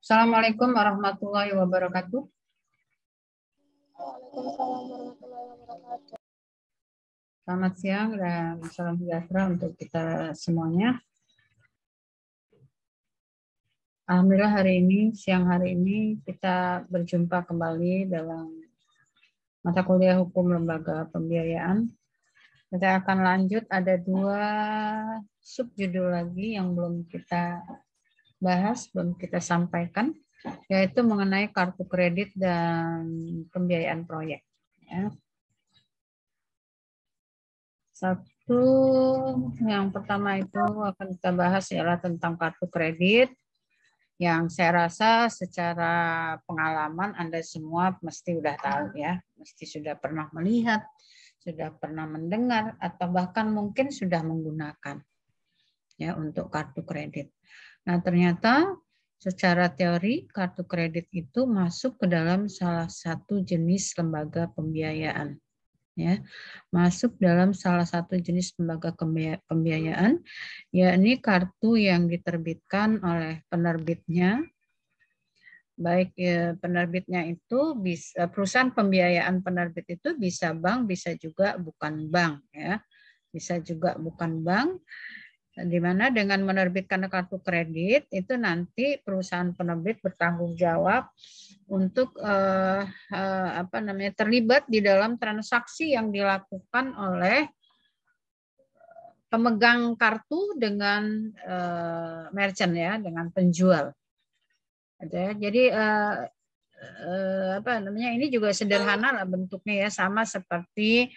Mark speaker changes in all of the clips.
Speaker 1: Assalamualaikum warahmatullahi wabarakatuh.
Speaker 2: Waalaikumsalam warahmatullahi wabarakatuh.
Speaker 1: Selamat siang dan salam sejahtera untuk kita semuanya. Alhamdulillah siang hari ini kita berjumpa kembali dalam mata kuliah hukum lembaga pembiayaan. Kita akan lanjut, ada 2 subjudul lagi yang belum kita bahas, belum kita sampaikan, yaitu mengenai kartu kredit dan pembiayaan proyek. Ya. Satu, yang pertama itu akan kita bahas ialah tentang kartu kredit, yang saya rasa secara pengalaman Anda semua mesti sudah tahu ya, mesti sudah pernah melihat, sudah pernah mendengar, atau bahkan mungkin sudah menggunakan ya untuk kartu kredit. Nah, ternyata secara teori kartu kredit itu masuk ke dalam salah satu jenis lembaga pembiayaan. Ya, masuk dalam salah satu jenis lembaga pembiayaan, yakni kartu yang diterbitkan oleh penerbitnya, baik penerbitnya itu bisa perusahaan pembiayaan, penerbit itu bisa bank, bisa juga bukan bank ya, bisa juga bukan bank. Di mana dengan menerbitkan kartu kredit itu nanti perusahaan penerbit bertanggung jawab untuk terlibat di dalam transaksi yang dilakukan oleh pemegang kartu dengan merchant ya, dengan penjual. Jadi ini juga sederhana lah bentuknya ya, sama seperti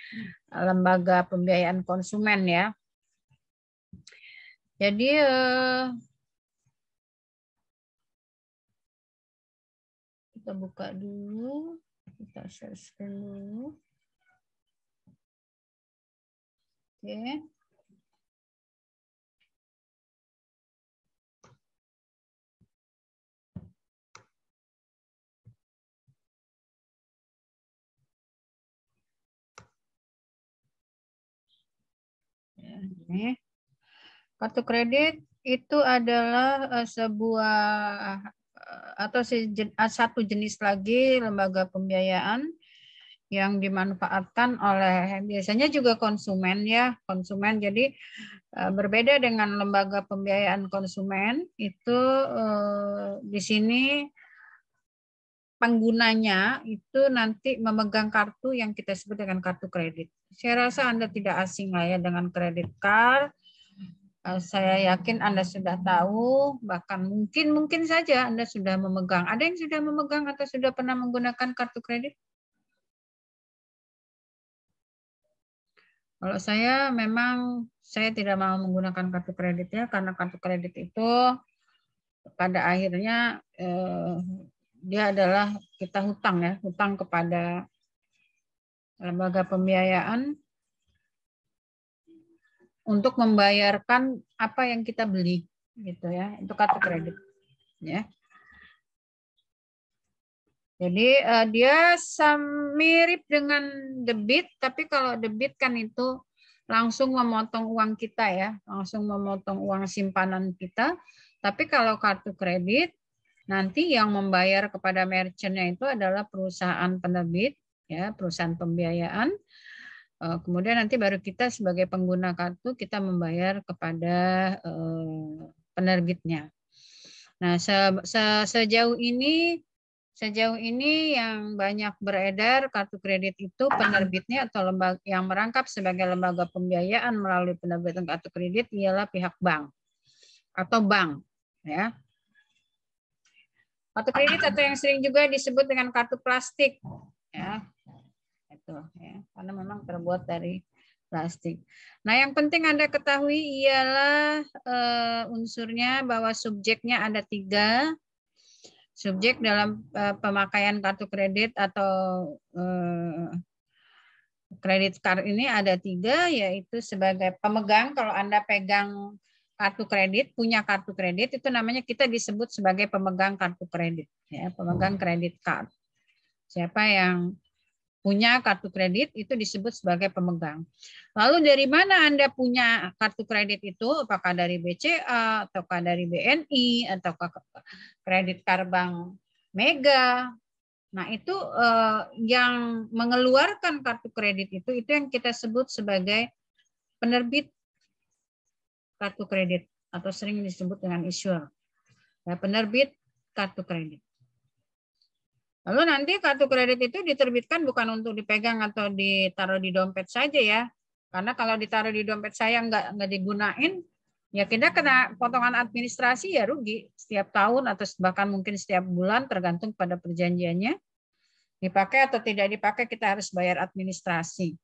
Speaker 1: lembaga pembiayaan konsumen ya. Jadi kita buka dulu, kita share screen dulu. Oke. Ini. Kartu kredit itu adalah sebuah atau satu jenis lagi lembaga pembiayaan yang dimanfaatkan oleh biasanya juga konsumen ya, konsumen. Jadi berbeda dengan lembaga pembiayaan konsumen itu di sini penggunanya itu nanti memegang kartu yang kita sebut dengan kartu kredit. Saya rasa Anda tidak asing lah ya dengan kredit card. Saya yakin Anda sudah tahu, bahkan mungkin saja Anda sudah memegang. Ada yang sudah memegang atau sudah pernah menggunakan kartu kredit? Kalau saya memang saya tidak mau menggunakan kartu kredit ya, karena kartu kredit itu pada akhirnya dia adalah kita hutang ya, hutang kepada lembaga pembiayaan untuk membayarkan apa yang kita beli gitu ya, itu kartu kredit ya. Jadi dia mirip dengan debit, tapi kalau debit kan itu langsung memotong uang kita ya, langsung memotong uang simpanan kita. Tapi kalau kartu kredit nanti yang membayar kepada merchant-nya itu adalah perusahaan penerbit ya, perusahaan pembiayaan. Kemudian nanti baru kita sebagai pengguna kartu kita membayar kepada penerbitnya. Nah, sejauh ini yang banyak beredar kartu kredit itu penerbitnya atau lembaga yang merangkap sebagai lembaga pembiayaan melalui penerbitan kartu kredit ialah pihak bank atau bank ya. Kartu kredit atau yang sering juga disebut dengan kartu plastik ya. Itu ya, karena memang terbuat dari plastik. Nah, yang penting Anda ketahui ialah unsurnya bahwa subjeknya ada 3. Subjek dalam pemakaian kartu kredit atau kredit card ini ada 3, yaitu sebagai pemegang. Kalau Anda pegang kartu kredit, punya kartu kredit, itu namanya kita disebut sebagai pemegang kartu kredit, ya, pemegang kredit card. Siapa yang punya kartu kredit itu disebut sebagai pemegang. Lalu dari mana Anda punya kartu kredit itu? Apakah dari BCA, ataukah dari BNI, ataukah kredit card Bank Mega? Nah, itu yang mengeluarkan kartu kredit itu yang kita sebut sebagai penerbit kartu kredit atau sering disebut dengan issuer. Ya, penerbit kartu kredit. Lalu nanti kartu kredit itu diterbitkan bukan untuk dipegang atau ditaruh di dompet saja ya. Karena kalau ditaruh di dompet saya nggak digunain, ya kita kena potongan administrasi ya rugi setiap tahun atau bahkan mungkin setiap bulan tergantung pada perjanjiannya. Dipakai atau tidak dipakai kita harus bayar administrasi.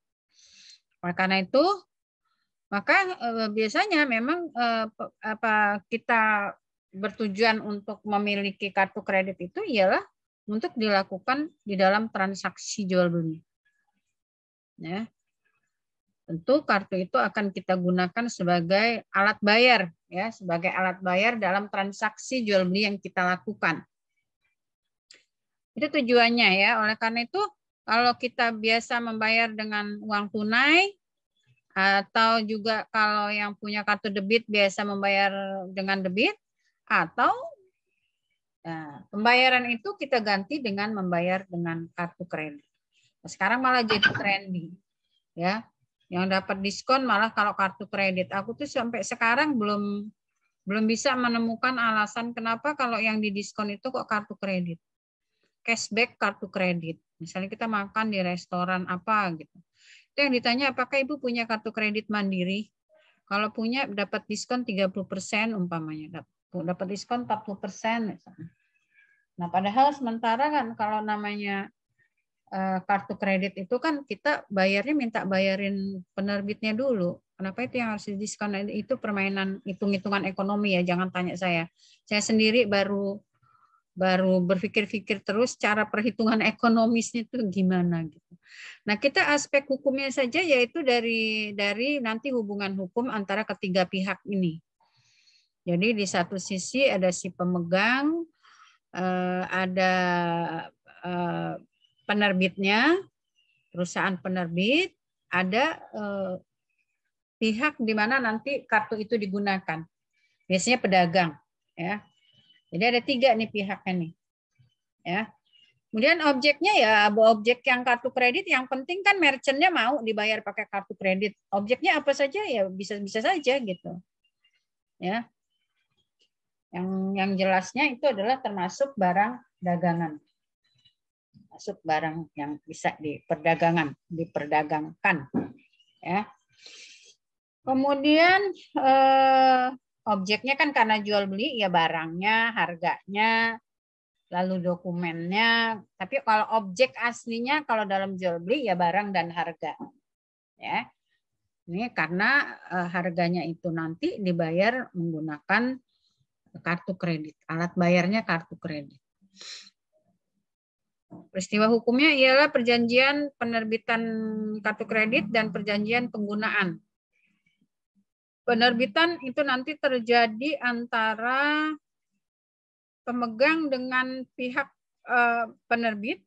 Speaker 1: Oleh karena itu, maka biasanya memang kita bertujuan untuk memiliki kartu kredit itu ialah untuk dilakukan di dalam transaksi jual beli. Ya. Tentu kartu itu akan kita gunakan sebagai alat bayar, ya, sebagai alat bayar dalam transaksi jual beli yang kita lakukan. Itu tujuannya ya. Oleh karena itu, kalau kita biasa membayar dengan uang tunai, atau juga kalau yang punya kartu debit biasa membayar dengan debit, atau pembayaran itu kita ganti dengan membayar dengan kartu kredit. Sekarang malah jadi trendy, ya. Yang dapat diskon malah kalau kartu kredit. Aku tuh sampai sekarang belum bisa menemukan alasan kenapa kalau yang didiskon itu kok kartu kredit. Cashback kartu kredit. Misalnya kita makan di restoran apa gitu. Itu yang ditanya, apakah Ibu punya kartu kredit Mandiri? Kalau punya dapat diskon 30% umpamanya. Dapat diskon 40% misalnya. Nah, padahal sementara kan kalau namanya kartu kredit itu kan kita bayarnya minta bayarin penerbitnya dulu. Kenapa itu yang harus didiskon? Itu permainan hitung-hitungan ekonomi ya, jangan tanya saya. Saya sendiri baru berpikir-pikir terus cara perhitungan ekonomisnya itu gimana gitu. Nah, kita aspek hukumnya saja yaitu dari nanti hubungan hukum antara ketiga pihak ini. Jadi di satu sisi ada si pemegang, ada penerbitnya, perusahaan penerbit, ada pihak di mana nanti kartu itu digunakan. Biasanya pedagang, ya. Jadi ada 3 nih pihaknya nih. Ya. Kemudian objeknya ya objek yang kartu kredit, yang penting kan merchantnya mau dibayar pakai kartu kredit. Objeknya apa saja ya bisa saja gitu. Ya. Yang jelasnya itu adalah termasuk barang dagangan. Masuk barang yang bisa diperdagangkan. Ya. Kemudian objeknya kan karena jual beli ya barangnya, harganya, lalu dokumennya. Tapi kalau objek aslinya kalau dalam jual beli ya barang dan harga. Ya. Ini karena harganya itu nanti dibayar menggunakan kartu kredit. Alat bayarnya kartu kredit. Peristiwa hukumnya ialah perjanjian penerbitan kartu kredit dan perjanjian penggunaan. Penerbitan itu nanti terjadi antara pemegang dengan pihak penerbit.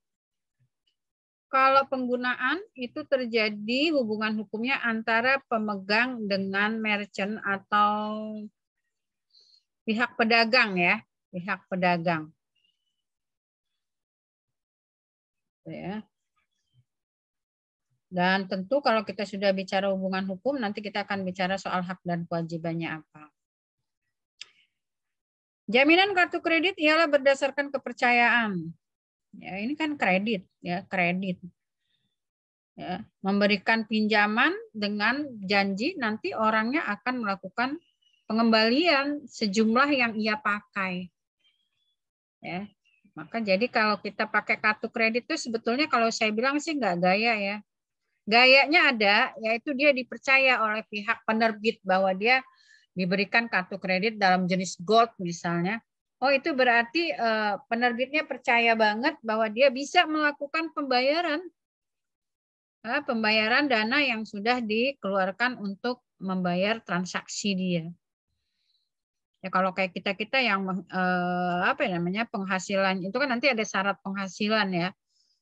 Speaker 1: Kalau penggunaan itu terjadi hubungan hukumnya antara pemegang dengan merchant atau pihak pedagang ya, pihak pedagang. Ya. Dan tentu kalau kita sudah bicara hubungan hukum, nanti kita akan bicara soal hak dan kewajibannya apa. Jaminan kartu kredit ialah berdasarkan kepercayaan. Ya, ini kan kredit, ya kredit. Ya, memberikan pinjaman dengan janji nanti orangnya akan melakukan pengembalian sejumlah yang ia pakai. Ya, maka jadi kalau kita pakai kartu kredit itu sebetulnya kalau saya bilang sih nggak gaya ya. Gayanya ada, yaitu dia dipercaya oleh pihak penerbit bahwa dia diberikan kartu kredit dalam jenis gold misalnya. Oh itu berarti penerbitnya percaya banget bahwa dia bisa melakukan pembayaran dana yang sudah dikeluarkan untuk membayar transaksi dia. Ya kalau kayak kita yang apa namanya penghasilan itu kan nanti ada syarat penghasilan ya.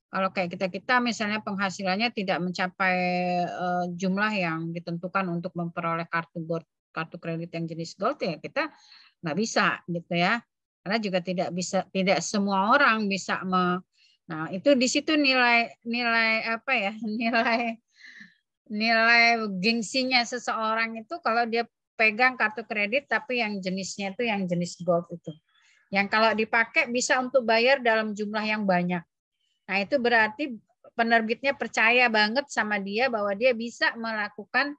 Speaker 1: Kalau kayak kita misalnya penghasilannya tidak mencapai jumlah yang ditentukan untuk memperoleh kartu kredit yang jenis gold ya kita nggak bisa gitu ya. Karena juga tidak semua orang bisa nah itu di situ nilai apa ya nilai gengsinya seseorang itu kalau dia pegang kartu kredit tapi yang jenisnya itu yang jenis gold itu. Yang kalau dipakai bisa untuk bayar dalam jumlah yang banyak. Nah, itu berarti penerbitnya percaya banget sama dia bahwa dia bisa melakukan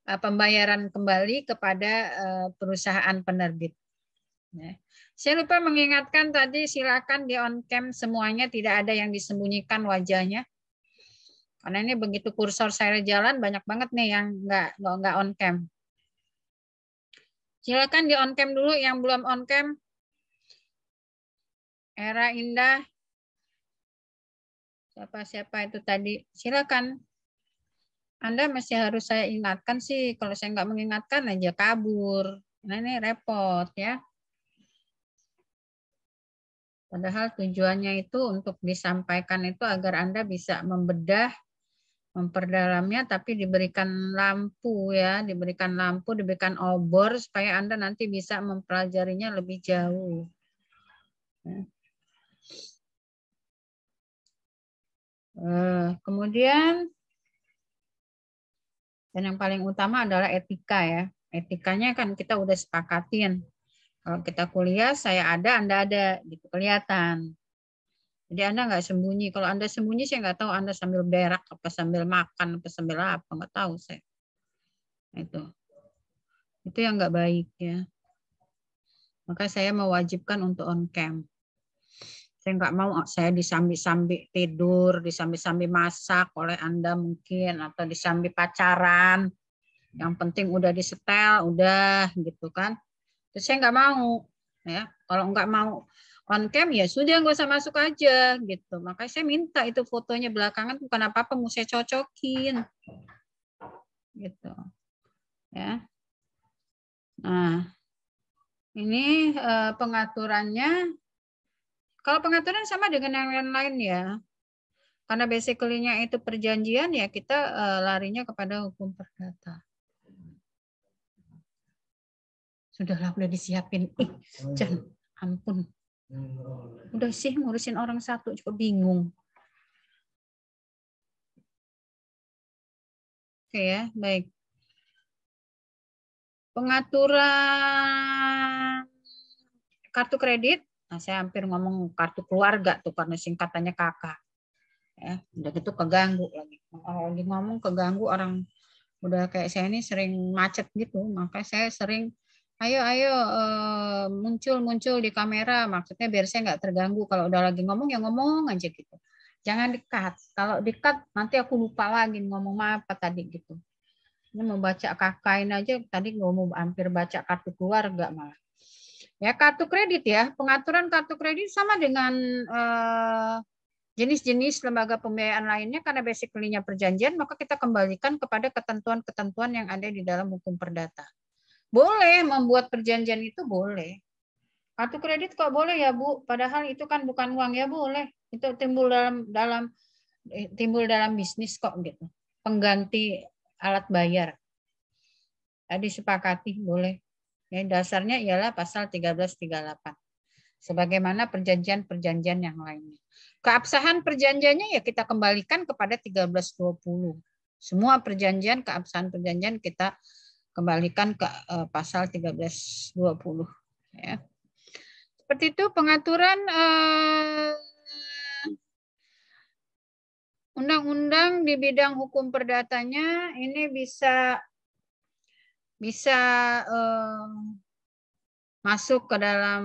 Speaker 1: pembayaran kembali kepada perusahaan penerbit. Saya lupa mengingatkan tadi silakan di on cam semuanya, tidak ada yang disembunyikan wajahnya. Karena ini begitu kursor saya jalan banyak banget nih yang nggak on cam. Silakan di on cam dulu yang belum on cam. Era Indah. Siapa itu tadi? Silakan. Anda masih harus saya ingatkan sih. Kalau saya nggak mengingatkan aja kabur. Nah ini repot ya. Padahal tujuannya itu untuk disampaikan itu agar Anda bisa membedah, memperdalamnya, tapi diberikan lampu ya, diberikan obor supaya Anda nanti bisa mempelajarinya lebih jauh. Kemudian dan yang paling utama adalah etika ya. Etikanya kan kita udah sepakatin. Kalau kita kuliah, saya ada, Anda ada, gitu kelihatan. Jadi Anda nggak sembunyi. Kalau Anda sembunyi, saya nggak tahu Anda sambil berak, apa sambil makan, apa sambil apa, nggak tahu saya. Itu yang nggak baik ya. Maka saya mewajibkan untuk on cam. Saya nggak mau saya disambi-sambi tidur, disambi-sambi masak oleh Anda mungkin, atau disambi pacaran. Yang penting udah disetel, udah gitu kan. Terus saya nggak mau, ya. Kalau nggak mau on cam ya sudah nggak usah masuk aja gitu. Makanya saya minta itu fotonya belakangan bukan apa-apa, mau saya cocokin, gitu, ya. Nah, ini pengaturannya. Kalau pengaturan sama dengan yang lain ya. Karena basically-nya itu perjanjian ya kita larinya kepada hukum perdata. Sudahlah, udah disiapin. Jangan, ampun. Udah sih ngurusin orang satu juga bingung. Oke ya, baik. Pengaturan kartu kredit. Nah, saya hampir ngomong kartu keluarga tuh karena singkatannya kakak. Ya, udah gitu keganggu lagi. Kalau lagi ngomong keganggu orang udah kayak saya ini sering macet gitu, maka saya sering ayo muncul di kamera, maksudnya biar saya nggak terganggu. Kalau udah lagi ngomong ya ngomong aja gitu, jangan di-cut. Kalau di-cut nanti aku lupa lagi ngomong apa tadi gitu. Ini mau baca kakain aja tadi mau hampir baca kartu keluarga malah. Ya kartu kredit ya, pengaturan kartu kredit sama dengan jenis-jenis lembaga pembiayaan lainnya karena basically-nya perjanjian, maka kita kembalikan kepada ketentuan-ketentuan yang ada di dalam hukum perdata. Boleh membuat perjanjian itu boleh. Kartu kredit kok boleh ya Bu? Padahal itu kan bukan uang ya boleh. Itu timbul dalam bisnis kok gitu. Pengganti alat bayar. Tadi sepakati boleh. Ya, dasarnya ialah pasal 1338. Sebagaimana perjanjian-perjanjian yang lainnya. Keabsahan perjanjiannya ya kita kembalikan kepada 1320. Semua perjanjian, keabsahan perjanjian kita kembalikan ke pasal 1320. Ya. Seperti itu pengaturan undang-undang di bidang hukum perdatanya ini bisa masuk ke dalam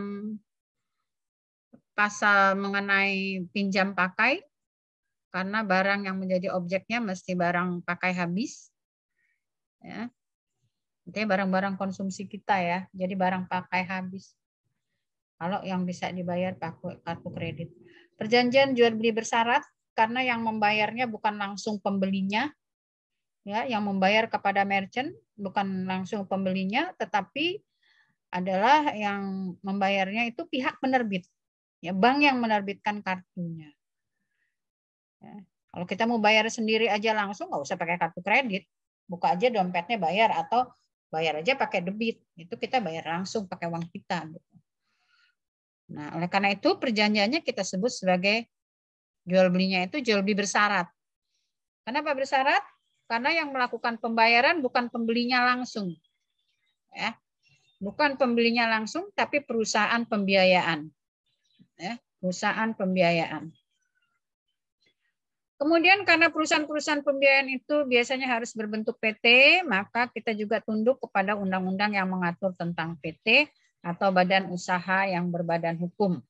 Speaker 1: pasal mengenai pinjam pakai, karena barang yang menjadi objeknya mesti barang pakai habis. Ya. Artinya barang-barang konsumsi kita ya, jadi barang pakai habis. Kalau yang bisa dibayar pakai kartu kredit. Perjanjian jual beli bersyarat, karena yang membayarnya bukan langsung pembelinya, ya, yang membayar kepada merchant bukan langsung pembelinya, tetapi adalah yang membayarnya itu pihak penerbit. Ya, bank yang menerbitkan kartunya. Ya. Kalau kita mau bayar sendiri aja langsung, nggak usah pakai kartu kredit. Buka aja dompetnya bayar, atau bayar aja pakai debit. Itu kita bayar langsung pakai uang kita. Gitu. Nah, oleh karena itu perjanjiannya kita sebut sebagai jual belinya itu jual beli bersyarat. Kenapa bersyarat? Karena yang melakukan pembayaran bukan pembelinya langsung. Ya. Bukan pembelinya langsung, tapi perusahaan pembiayaan. Ya, perusahaan pembiayaan. Kemudian karena perusahaan-perusahaan pembiayaan itu biasanya harus berbentuk PT, maka kita juga tunduk kepada undang-undang yang mengatur tentang PT atau badan usaha yang berbadan hukum.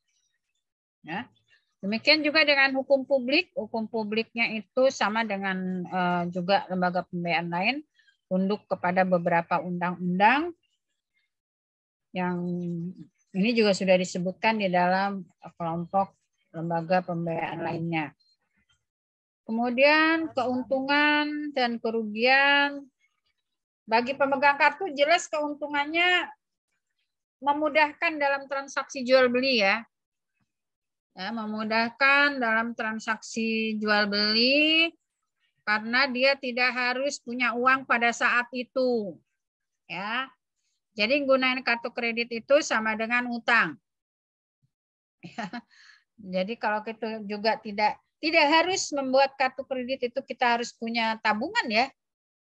Speaker 1: Ya. Demikian juga dengan hukum publik. Hukum publiknya itu sama dengan juga lembaga pembiayaan lain, tunduk kepada beberapa undang-undang yang ini juga sudah disebutkan di dalam kelompok lembaga pembiayaan lainnya. Kemudian keuntungan dan kerugian. Bagi pemegang kartu jelas keuntungannya memudahkan dalam transaksi jual beli ya. Ya, memudahkan dalam transaksi jual beli karena dia tidak harus punya uang pada saat itu. Ya. Jadi gunain kartu kredit itu sama dengan utang. Jadi kalau kita juga tidak harus membuat kartu kredit itu kita harus punya tabungan ya.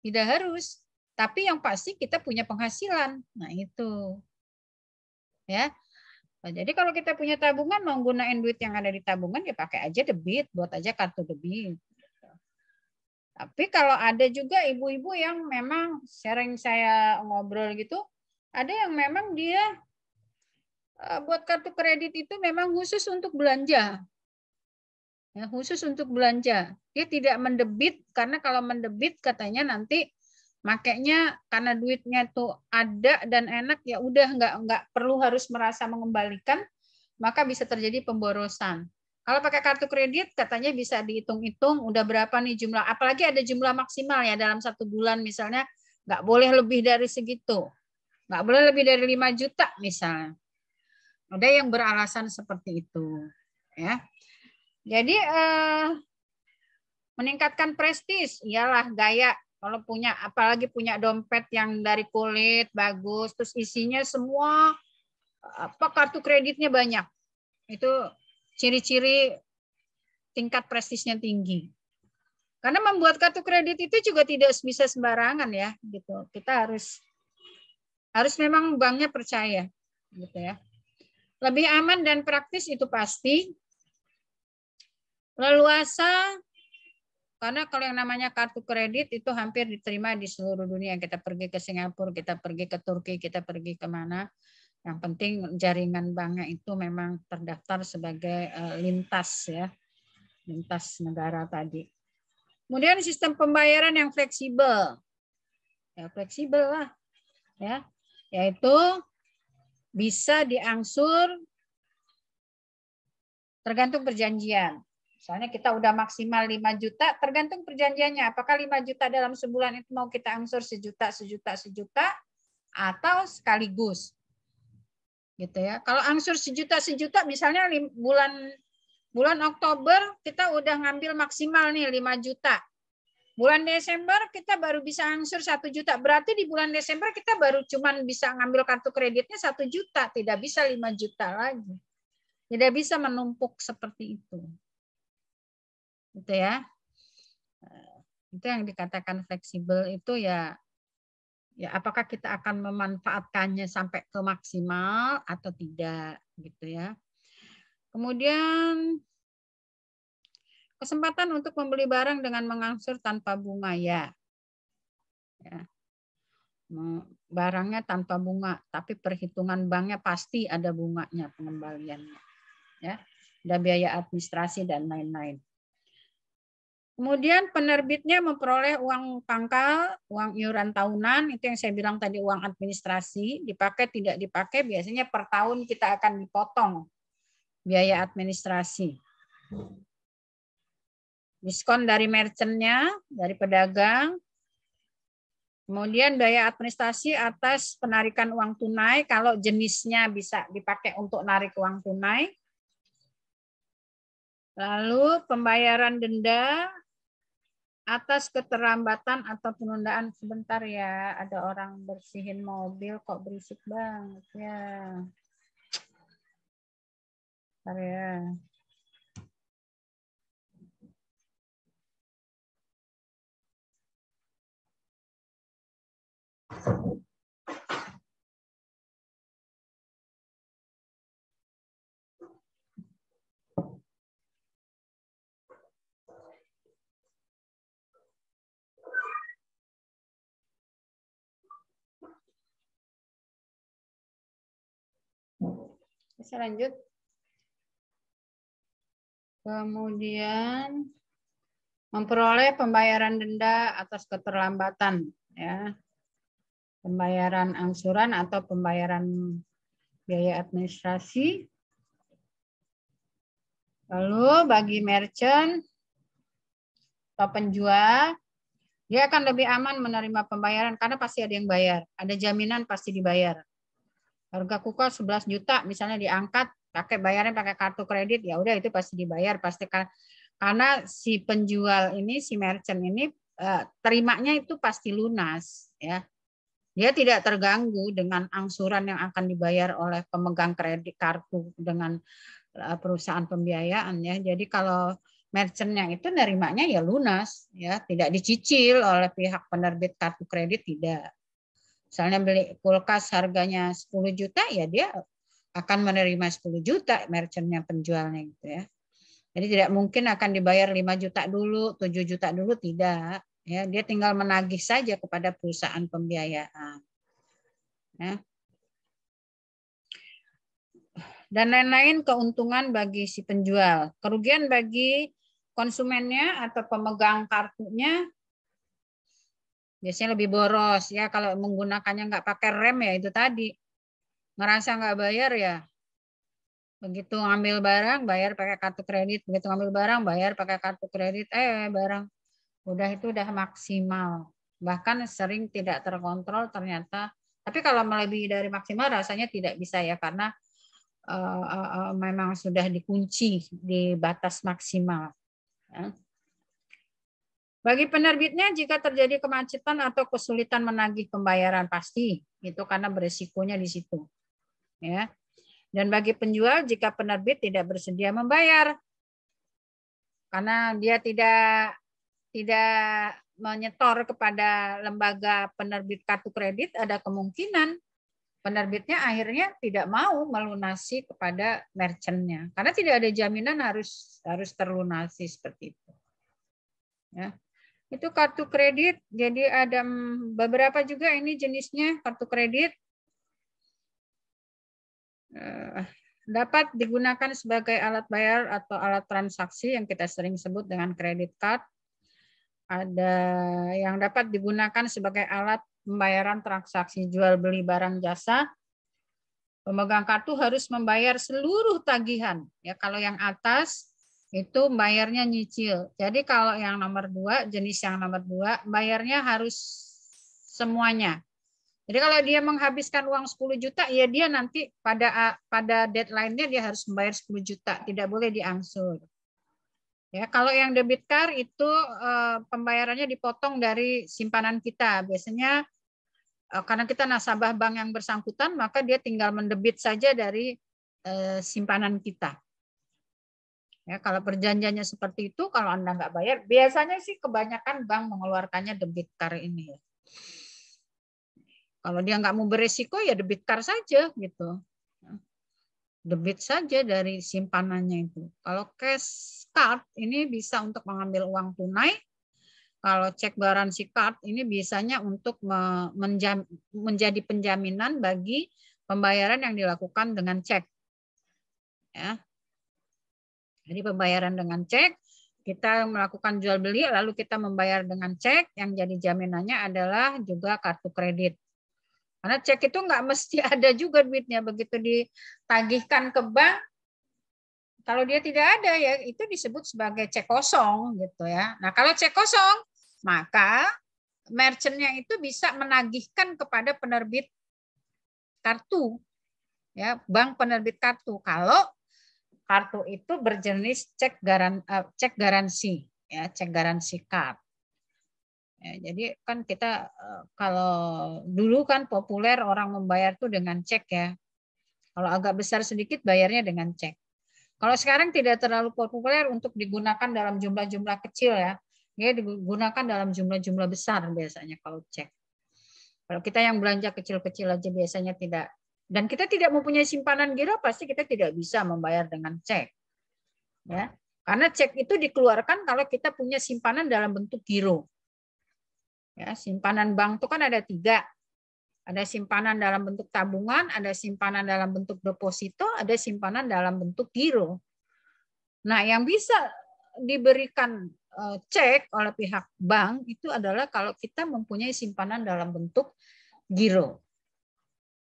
Speaker 1: Tidak harus. Tapi yang pasti kita punya penghasilan. Nah itu. Ya. Nah, jadi kalau kita punya tabungan mau gunain duit yang ada di tabungan ya pakai aja debit, buat aja kartu debit. Tapi kalau ada juga ibu-ibu yang memang sering saya ngobrol gitu, ada yang memang dia buat kartu kredit itu memang khusus untuk belanja. Ya, khusus untuk belanja. Dia tidak mendebit karena kalau mendebit katanya nanti makanya karena duitnya tuh ada dan enak ya udah nggak perlu harus merasa mengembalikan, maka bisa terjadi pemborosan. Kalau pakai kartu kredit katanya bisa dihitung-hitung udah berapa nih jumlah, apalagi ada jumlah maksimal ya dalam 1 bulan misalnya nggak boleh lebih dari segitu, nggak boleh lebih dari 5 juta misalnya. Ada yang beralasan seperti itu, ya. Jadi meningkatkan prestis, iyalah gaya. Kalau punya, apalagi punya dompet yang dari kulit bagus, terus isinya semua kartu kreditnya banyak, itu ciri-ciri tingkat prestisnya tinggi. Karena membuat kartu kredit itu juga tidak bisa sembarangan ya, gitu. Kita harus memang banknya percaya, gitu ya. Lebih aman dan praktis itu pasti. Leluasa, karena kalau yang namanya kartu kredit itu hampir diterima di seluruh dunia. Kita pergi ke Singapura, kita pergi ke Turki, kita pergi kemana. Yang penting jaringan banknya itu memang terdaftar sebagai lintas ya, lintas negara tadi. Kemudian sistem pembayaran yang fleksibel, ya fleksibel lah, ya, yaitu bisa diangsur tergantung perjanjian. Misalnya kita udah maksimal 5 juta, tergantung perjanjiannya. Apakah 5 juta dalam sebulan itu mau kita angsur sejuta, atau sekaligus. Gitu ya. Kalau angsur sejuta, misalnya bulan Oktober kita udah ngambil maksimal nih 5 juta. Bulan Desember kita baru bisa angsur 1 juta. Berarti di bulan Desember kita baru cuman bisa ngambil kartu kreditnya 1 juta. Tidak bisa 5 juta lagi. Tidak bisa menumpuk seperti itu. Gitu ya. Itu yang dikatakan fleksibel itu ya apakah kita akan memanfaatkannya sampai ke maksimal atau tidak gitu ya. Kemudian kesempatan untuk membeli barang dengan mengangsur tanpa bunga ya. Barangnya tanpa bunga, tapi perhitungan banknya pasti ada bunganya pengembaliannya. Ya. Ada biaya administrasi dan lain-lain. Kemudian penerbitnya memperoleh uang pangkal, uang iuran tahunan, itu yang saya bilang tadi uang administrasi, dipakai tidak dipakai biasanya per tahun kita akan dipotong biaya administrasi. Diskon dari merchantnya, dari pedagang, Kemudian biaya administrasi atas penarikan uang tunai kalau jenisnya bisa dipakai untuk narik uang tunai. Lalu pembayaran denda atas keterlambatan atau penundaan. Sebentar ya, ada orang bersihin mobil kok berisik banget ya. Bentar ya. Bisa lanjut. Kemudian memperoleh pembayaran denda atas keterlambatan, ya, pembayaran angsuran atau pembayaran biaya administrasi. Lalu bagi merchant atau penjual, dia akan lebih aman menerima pembayaran karena pasti ada yang bayar, ada jaminan pasti dibayar. Harga kuka 11 juta misalnya diangkat, pakai bayarnya pakai kartu kredit, ya udah itu pasti dibayar, pasti karena si penjual ini, si merchant ini terimanya itu pasti lunas, ya. Dia tidak terganggu dengan angsuran yang akan dibayar oleh pemegang kredit kartu dengan perusahaan pembiayaan, ya. Jadi kalau merchantnya itu nerimanya ya lunas, ya, tidak dicicil oleh pihak penerbit kartu kredit, tidak. Misalnya beli kulkas harganya 10 juta, ya dia akan menerima 10 juta merchantnya, penjualnya gitu ya. Jadi tidak mungkin akan dibayar 5 juta dulu, 7 juta dulu, tidak. Ya, dia tinggal menagih saja kepada perusahaan pembiayaan. Ya. Dan lain-lain keuntungan bagi si penjual. Kerugian bagi konsumennya atau pemegang kartunya biasanya lebih boros, ya. Kalau menggunakannya nggak pakai rem, ya itu tadi, ngerasa nggak bayar, ya begitu ngambil barang bayar pakai kartu kredit, begitu ngambil barang bayar pakai kartu kredit, barang udah maksimal, bahkan sering tidak terkontrol ternyata. Tapi kalau melebihi dari maksimal rasanya tidak bisa, ya, karena memang sudah dikunci di batas maksimal, ya. Bagi penerbitnya, jika terjadi kemacetan atau kesulitan menagih pembayaran, pasti itu karena beresikonya di situ, ya. Dan bagi penjual, jika penerbit tidak bersedia membayar karena dia tidak menyetor kepada lembaga penerbit kartu kredit, ada kemungkinan penerbitnya akhirnya tidak mau melunasi kepada merchantnya karena tidak ada jaminan harus terlunasi seperti itu, ya. Itu kartu kredit. Jadi ada beberapa juga ini jenisnya kartu kredit. Dapat digunakan sebagai alat bayar atau alat transaksi yang kita sering sebut dengan credit card. Ada yang dapat digunakan sebagai alat pembayaran transaksi jual beli barang jasa. Pemegang kartu harus membayar seluruh tagihan. Ya, kalau yang atas itu bayarnya nyicil. Jadi kalau yang nomor 2, jenis yang nomor 2, bayarnya harus semuanya. Jadi kalau dia menghabiskan uang 10 juta, ya dia nanti pada deadline-nya dia harus membayar 10 juta, tidak boleh diangsur. Ya, kalau yang debit card itu pembayarannya dipotong dari simpanan kita. Biasanya karena kita nasabah bank yang bersangkutan, maka dia tinggal mendebit saja dari simpanan kita. Ya, kalau perjanjiannya seperti itu, kalau Anda nggak bayar, biasanya sih kebanyakan bank mengeluarkannya debit card ini, ya. Kalau dia nggak mau beresiko, ya debit card saja gitu. Debit saja dari simpanannya itu. Kalau cash card ini bisa untuk mengambil uang tunai. Kalau cek garansi card ini biasanya untuk menjadi penjaminan bagi pembayaran yang dilakukan dengan cek. Ya. Jadi pembayaran dengan cek, kita melakukan jual beli lalu kita membayar dengan cek, yang jadi jaminannya adalah juga kartu kredit. Karena cek itu nggak mesti ada juga duitnya, begitu ditagihkan ke bank, kalau dia tidak ada, ya itu disebut sebagai cek kosong gitu, ya. Nah, kalau cek kosong, maka merchantnya itu bisa menagihkan kepada penerbit kartu, ya, bank penerbit kartu. Kalau kartu itu berjenis cek garansi, ya, cek garansi card. Ya, jadi kan kita kalau dulu kan populer orang membayar tuh dengan cek ya. Kalau agak besar sedikit bayarnya dengan cek. Kalau sekarang tidak terlalu populer untuk digunakan dalam jumlah-jumlah kecil ya. Dia digunakan dalam jumlah-jumlah besar biasanya kalau cek. Kalau kita yang belanja kecil-kecil aja biasanya tidak. Dan kita tidak mempunyai simpanan giro, pasti kita tidak bisa membayar dengan cek. Ya. Karena cek itu dikeluarkan kalau kita punya simpanan dalam bentuk giro. Ya, simpanan bank itu kan ada 3. Ada simpanan dalam bentuk tabungan, ada simpanan dalam bentuk deposito, ada simpanan dalam bentuk giro. Nah, yang bisa diberikan cek oleh pihak bank itu adalah kalau kita mempunyai simpanan dalam bentuk giro.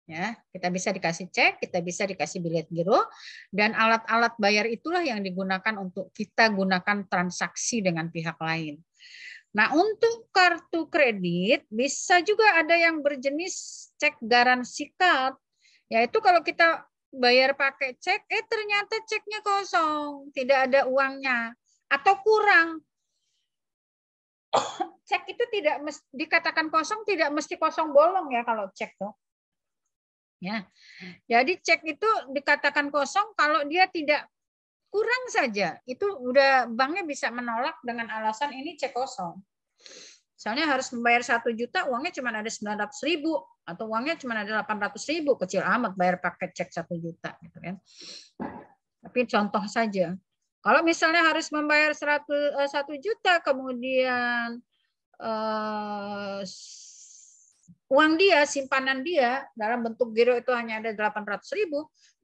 Speaker 1: Ya, kita bisa dikasih cek, kita bisa dikasih bilet giro, dan alat-alat bayar itulah yang digunakan untuk kita gunakan transaksi dengan pihak lain. Nah, untuk kartu kredit bisa juga ada yang berjenis cek garansi card, yaitu kalau kita bayar pakai cek, ternyata ceknya kosong, tidak ada uangnya, atau kurang. Cek itu tidak dikatakan kosong, tidak mesti kosong bolong ya kalau cek tuh. Ya, jadi cek itu dikatakan kosong kalau dia tidak kurang saja, itu udah banknya bisa menolak dengan alasan ini cek kosong. Misalnya harus membayar 1 juta, uangnya cuma ada 900.000 atau uangnya cuma ada 800.000, kecil amat bayar pakai cek 1 juta gitu kan. Tapi contoh saja. Kalau misalnya harus membayar 1 juta, kemudian uang dia, simpanan dia dalam bentuk giro itu hanya ada 800.000,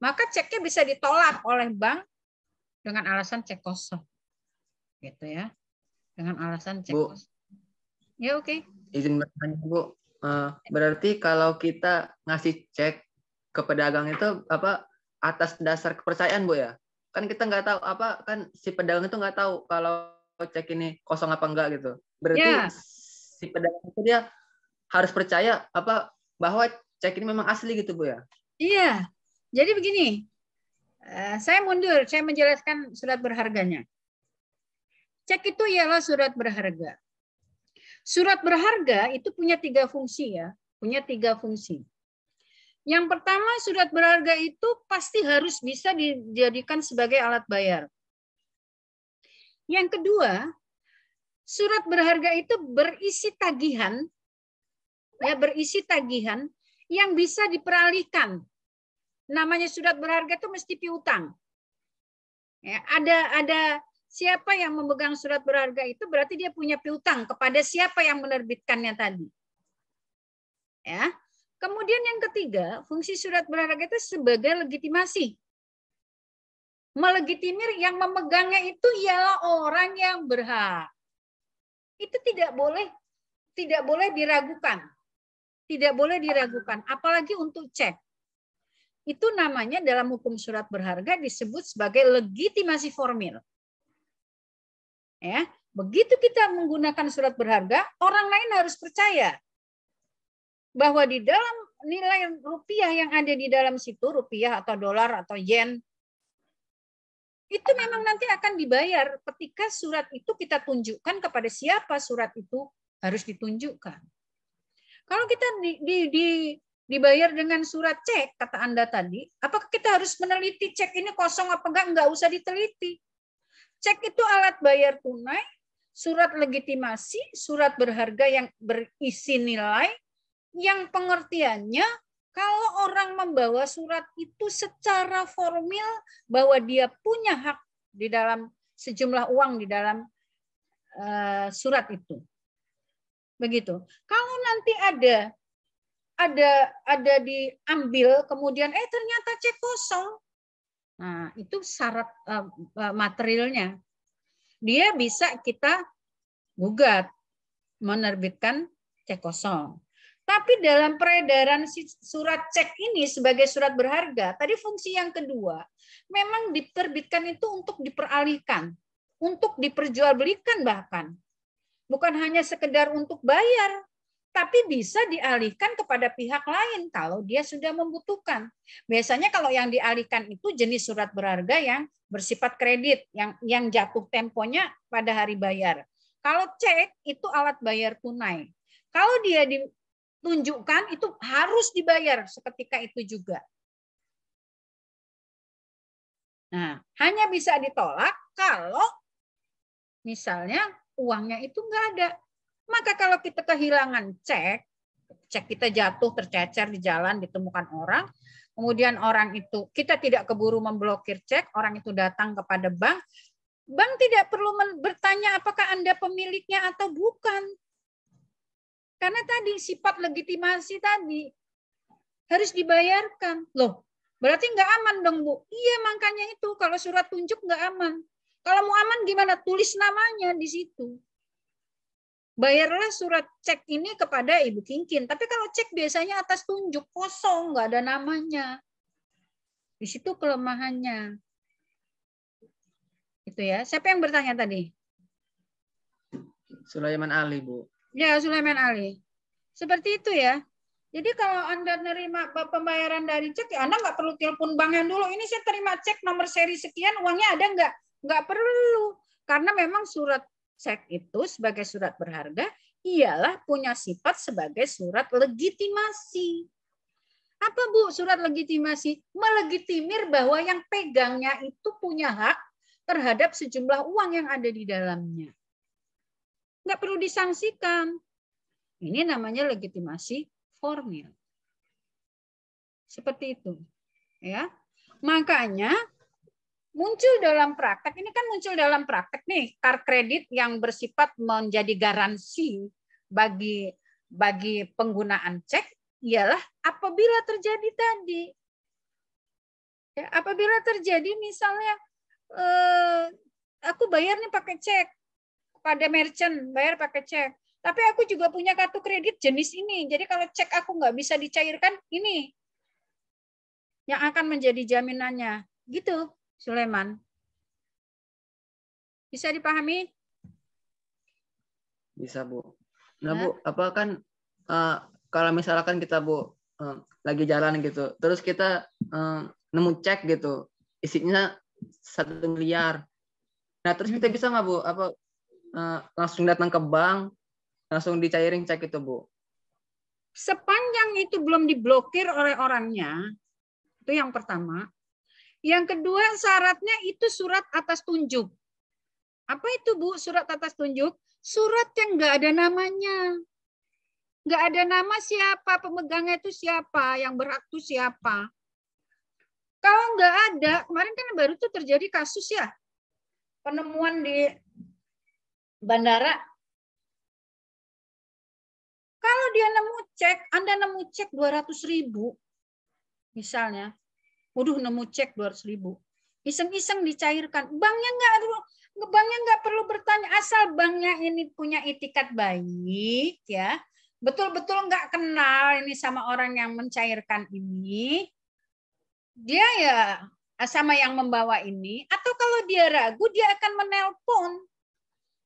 Speaker 1: maka ceknya bisa ditolak oleh bank dengan alasan cek kosong, gitu ya, dengan alasan cek kosong. Ya oke.
Speaker 3: Izin bertanya Bu, berarti kalau kita ngasih cek ke pedagang itu apa atas dasar kepercayaan Bu ya? Kan kita nggak tahu apa, kan si pedagang itu nggak tahu kalau cek ini kosong apa enggak gitu. Berarti si pedagang itu dia harus percaya apa bahwa cek ini memang asli gitu Bu ya?
Speaker 1: Iya. Jadi begini. Saya mundur, saya menjelaskan surat berharganya. Cek itu ialah surat berharga. Surat berharga itu punya 3 fungsi ya, punya 3 fungsi. Yang pertama, surat berharga itu pasti harus bisa dijadikan sebagai alat bayar. Yang kedua, surat berharga itu berisi tagihan, ya, berisi tagihan yang bisa diperalihkan. Namanya surat berharga itu mesti piutang. Ya, ada siapa yang memegang surat berharga itu berarti dia punya piutang kepada siapa yang menerbitkannya tadi. Ya. Kemudian yang ketiga, fungsi surat berharga itu sebagai legitimasi. Melegitimir yang memegangnya itu ialah orang yang berhak. Itu tidak boleh diragukan. Tidak boleh diragukan, apalagi untuk cek. Itu namanya dalam hukum surat berharga disebut sebagai legitimasi formil. Ya, begitu kita menggunakan surat berharga, orang lain harus percaya bahwa di dalam nilai rupiah yang ada di dalam situ, rupiah atau dolar atau yen, itu memang nanti akan dibayar ketika surat itu kita tunjukkan kepada siapa surat itu harus ditunjukkan. Kalau kita dibayar dengan surat cek, kata Anda tadi, apakah kita harus meneliti cek ini kosong apa enggak? Enggak usah diteliti. Cek itu alat bayar tunai, surat legitimasi, surat berharga yang berisi nilai, yang pengertiannya kalau orang membawa surat itu secara formil bahwa dia punya hak di dalam sejumlah uang di dalam surat itu. Begitu. Kalau nanti ada diambil kemudian ternyata cek kosong. Nah, itu syarat materialnya. Dia bisa kita gugat menerbitkan cek kosong. Tapi dalam peredaran surat cek ini sebagai surat berharga, tadi fungsi yang kedua, memang diterbitkan itu untuk diperalihkan, untuk diperjualbelikan bahkan. Bukan hanya sekedar untuk bayar, tapi bisa dialihkan kepada pihak lain kalau dia sudah membutuhkan. Biasanya kalau yang dialihkan itu jenis surat berharga yang bersifat kredit, yang jatuh temponya pada hari bayar. Kalau cek itu alat bayar tunai. Kalau dia ditunjukkan itu harus dibayar seketika itu juga. Nah, hanya bisa ditolak kalau misalnya uangnya itu nggak ada. Maka kalau kita kehilangan cek kita jatuh tercecer di jalan, ditemukan orang, kemudian orang itu, kita tidak keburu memblokir cek, orang itu datang kepada bank, bank tidak perlu bertanya apakah Anda pemiliknya atau bukan. Karena tadi sifat legitimasi tadi harus dibayarkan. Loh, berarti nggak aman dong, Bu? Iya, makanya itu kalau surat tunjuk nggak aman. Kalau mau aman gimana? Tulis namanya di situ. Bayarlah surat cek ini kepada Ibu Kinkin. Tapi kalau cek biasanya atas tunjuk, kosong, nggak ada namanya. Di situ kelemahannya. Itu ya. Siapa yang bertanya tadi?
Speaker 3: Sulaiman Ali, Bu.
Speaker 1: Ya, Sulaiman Ali. Seperti itu ya. Jadi kalau Anda nerima pembayaran dari cek, ya Anda nggak perlu telepon banknya dulu. Ini saya terima cek nomor seri sekian, uangnya ada nggak? Nggak perlu. Karena memang surat cek itu sebagai surat berharga ialah punya sifat sebagai surat legitimasi. Apa Bu surat legitimasi? Melegitimir bahwa yang pegangnya itu punya hak terhadap sejumlah uang yang ada di dalamnya. Nggak perlu disangsikan. Ini namanya legitimasi formil. Seperti itu. Ya. Makanya muncul dalam praktek, ini kan muncul dalam praktek nih, kartu kredit yang bersifat menjadi garansi bagi penggunaan cek ialah apabila terjadi tadi. Ya, apabila terjadi misalnya aku bayar nih pakai cek pada merchant, bayar pakai cek. Tapi aku juga punya kartu kredit jenis ini. Jadi kalau cek aku nggak bisa dicairkan, ini yang akan menjadi jaminannya. Gitu. Sulaiman. Bisa dipahami?
Speaker 3: Bisa, Bu. Nah, Bu, apa kan kalau misalkan kita, Bu, lagi jalan gitu, terus kita nemu cek gitu, isinya 1 miliar. Nah, terus kita bisa nggak, Bu, apa langsung datang ke bank, langsung dicairin cek itu, Bu?
Speaker 1: Sepanjang itu belum diblokir oleh orangnya, itu yang pertama. Yang kedua, syaratnya itu surat atas tunjuk. Apa itu, Bu, surat atas tunjuk? Surat yang nggak ada namanya. Nggak ada nama siapa, pemegangnya itu siapa, yang berhak itu siapa. Kalau nggak ada, kemarin kan baru tuh terjadi kasus ya, penemuan di bandara. Kalau dia nemu cek, Anda nemu cek 200.000, misalnya, waduh nemu cek 200.000, iseng-iseng dicairkan, banknya nggak perlu bertanya, asal banknya ini punya itikat baik, ya, betul-betul nggak kenal ini sama orang yang mencairkan ini, dia ya sama yang membawa ini, atau kalau dia ragu, dia akan menelpon.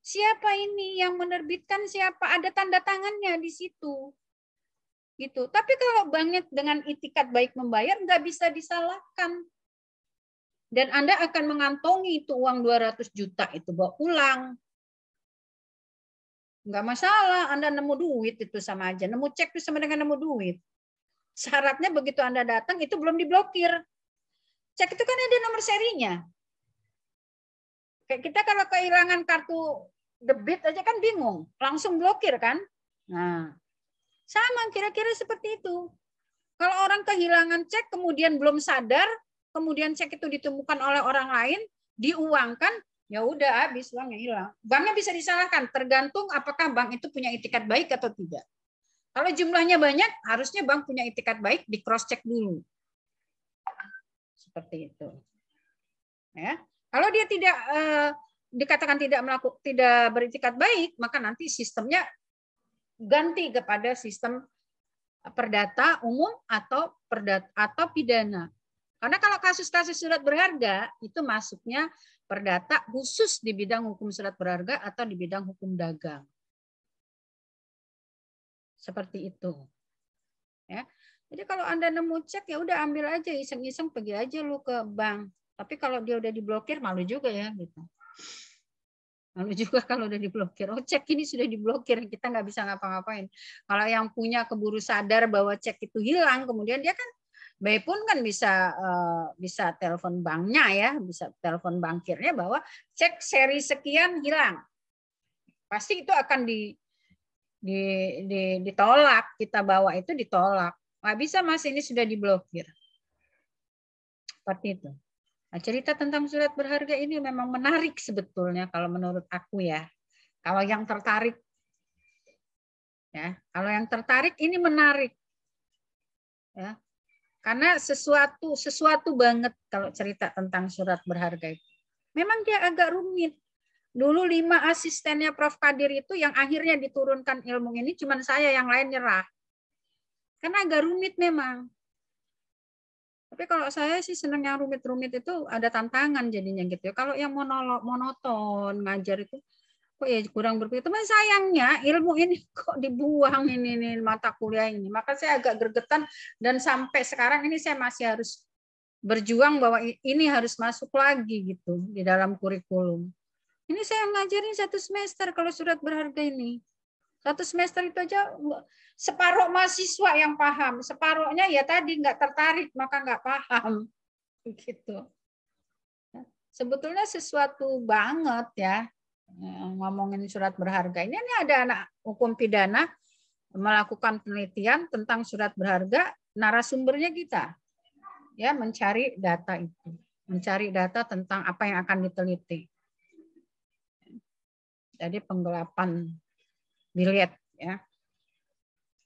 Speaker 1: Siapa ini yang menerbitkan, siapa, ada tanda tangannya di situ. Gitu. Tapi kalau banknya dengan itikat baik membayar, nggak bisa disalahkan. Dan Anda akan mengantongi itu uang 200 juta itu bawa pulang. Nggak masalah, Anda nemu duit itu sama aja. Nemu cek itu sama dengan nemu duit. Syaratnya begitu Anda datang, itu belum diblokir. Cek itu kan ada nomor serinya. Kayak kita kalau kehilangan kartu debit aja kan bingung. Langsung blokir kan? Nah, sama kira-kira seperti itu. Kalau orang kehilangan cek, kemudian belum sadar, kemudian cek itu ditemukan oleh orang lain, diuangkan, ya udah habis, uangnya hilang. Banknya bisa disalahkan, tergantung apakah bank itu punya itikat baik atau tidak. Kalau jumlahnya banyak, harusnya bank punya itikat baik, di cross check dulu. Seperti itu. Ya. Kalau dia tidak dikatakan tidak beritikat baik, maka nanti sistemnya ganti kepada sistem perdata umum atau pidana. Karena kalau kasus-kasus surat berharga itu masuknya perdata khusus di bidang hukum surat berharga atau di bidang hukum dagang. Seperti itu. Ya. Jadi kalau Anda nemu cek, ya udah ambil aja, iseng-iseng pergi aja lu ke bank. Tapi kalau dia udah diblokir, malu juga ya gitu. Malu juga kalau udah diblokir. Oh, cek ini sudah diblokir, kita nggak bisa ngapa-ngapain. Kalau yang punya keburu sadar bahwa cek itu hilang, kemudian dia kan BI pun kan bisa telepon banknya ya, bisa telepon bankirnya bahwa cek seri sekian hilang. Pasti itu akan ditolak, kita bawa itu ditolak. Nggak bisa Mas, ini sudah diblokir. Seperti itu. Nah, cerita tentang surat berharga ini memang menarik sebetulnya kalau menurut aku ya. Kalau yang tertarik, ya, kalau yang tertarik ini menarik, ya, karena sesuatu banget kalau cerita tentang surat berharga itu. Memang dia agak rumit. Dulu 5 asistennya Prof. Kadir itu yang akhirnya diturunkan ilmu ini cuma saya, yang lain nyerah. Karena agak rumit memang. Tapi kalau saya sih senang yang rumit-rumit itu, ada tantangan jadinya gitu. Kalau yang monoton ngajar itu kok ya kurang berpikir. Teman sayangnya ilmu ini kok dibuang ini mata kuliah ini. Maka saya agak gregetan dan sampai sekarang ini saya masih harus berjuang bahwa ini harus masuk lagi gitu di dalam kurikulum. Ini saya ngajarin 1 semester kalau surat berharga ini. 1 semester itu aja separuh mahasiswa yang paham, separuhnya ya tadi nggak tertarik maka nggak paham, gitu. Sebetulnya sesuatu banget ya ngomongin surat berharga ini ada anak hukum pidana melakukan penelitian tentang surat berharga, narasumbernya kita ya mencari data itu, mencari data tentang apa yang akan diteliti. Jadi penggelapan bilet ya.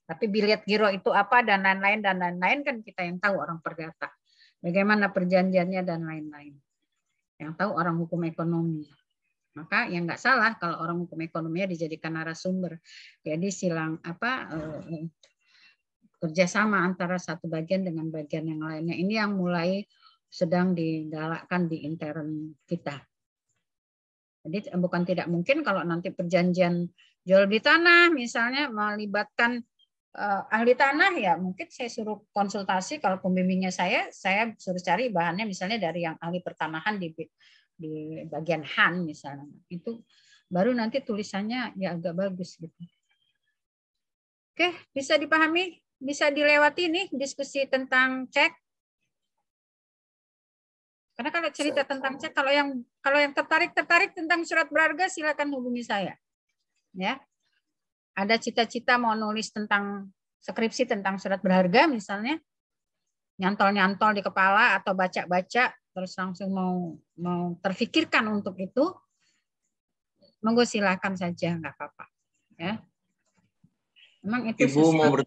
Speaker 1: Tapi bilet giro itu apa dan lain-lain kan kita yang tahu orang perdata. Bagaimana perjanjiannya dan lain-lain. Yang tahu orang hukum ekonomi. Maka yang nggak salah kalau orang hukum ekonominya dijadikan narasumber. Jadi kerjasama antara satu bagian dengan bagian yang lainnya. Ini yang mulai sedang digalakkan di intern kita. Jadi bukan tidak mungkin kalau nanti perjanjian jual beli tanah misalnya melibatkan ahli tanah, ya mungkin saya suruh konsultasi, kalau pembimbingnya saya suruh cari bahannya misalnya dari yang ahli pertanahan di bagian HAN misalnya. Itu baru nanti tulisannya ya agak bagus gitu. Oke, bisa dipahami, bisa dilewati nih diskusi tentang cek. Karena kalau cerita tentang cek, kalau yang tertarik tentang surat berharga, silakan hubungi saya. Ya, ada cita-cita mau nulis tentang skripsi tentang surat berharga misalnya, nyantol-nyantol di kepala atau baca-baca terus langsung mau terfikirkan untuk itu, monggo silakan saja, nggak apa-apa. Ya, memang itu
Speaker 4: Ibu mau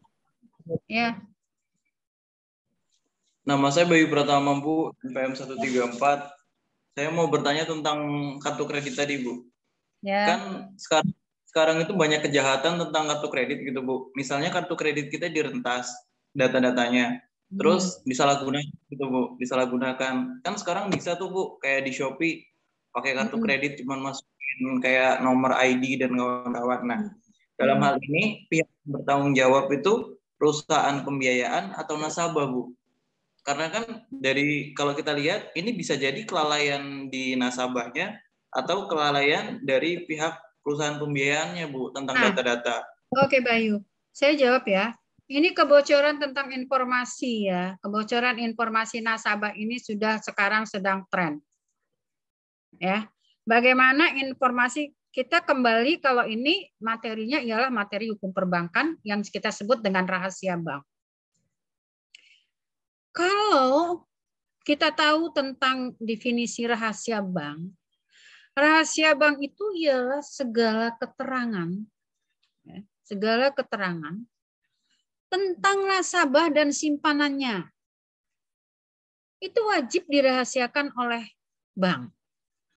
Speaker 1: ya.
Speaker 4: Nama saya Bayu Pratama, Bu, NPM 134. Saya mau bertanya tentang kartu kredit tadi, Bu.
Speaker 1: Ya.
Speaker 4: Kan sekarang itu banyak kejahatan tentang kartu kredit gitu, Bu. Misalnya kartu kredit kita direntas data-datanya, terus disalahgunakan gitu, Bu. Disalahgunakan. Kan sekarang bisa tuh, Bu, kayak di Shopee pakai kartu kredit cuman masukin kayak nomor ID dan kawan-kawan. Nah, dalam hal ini pihak bertanggung jawab itu perusahaan pembiayaan atau nasabah, Bu. Karena kan dari kalau kita lihat ini bisa jadi kelalaian di nasabahnya atau kelalaian dari pihak perusahaan pembiayaannya, Bu, tentang data-data.
Speaker 1: Oke, Bayu. Saya jawab ya. Ini kebocoran tentang informasi ya. Kebocoran informasi nasabah ini sekarang sedang tren. Ya. Bagaimana informasi kita kembali, kalau ini materinya ialah materi hukum perbankan yang kita sebut dengan rahasia bank. Kalau kita tahu tentang definisi rahasia bank itu ialah segala keterangan tentang nasabah dan simpanannya. Itu wajib dirahasiakan oleh bank.